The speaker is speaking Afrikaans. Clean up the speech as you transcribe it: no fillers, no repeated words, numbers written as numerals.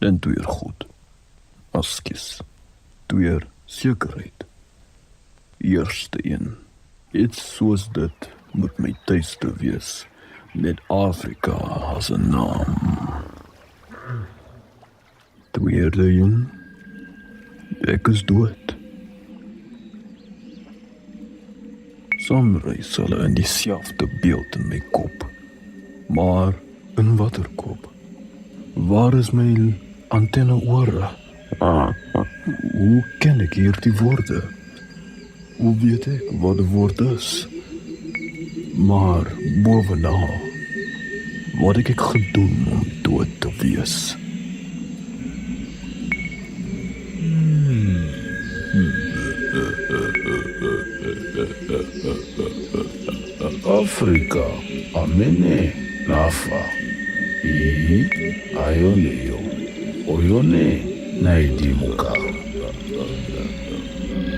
En tweeër goed. Askies. Tweeër sekerheid. Eerste een. Iets soos dit moet my tuiste wees. Met Afrika as 'n naam. Tweede een. Ek is dood. Sonreis sal in dieselfde beeld in my kop. Maar in watter kop? Waar is my antenne ore? Hoe ken ek hierdie woorde? Hoe weet ek wat die woord is? Maar bovenal, wat het ek gedoen om dood te wees? Afrika, amene, nafa. Ayoneo, oyone, naidimuka.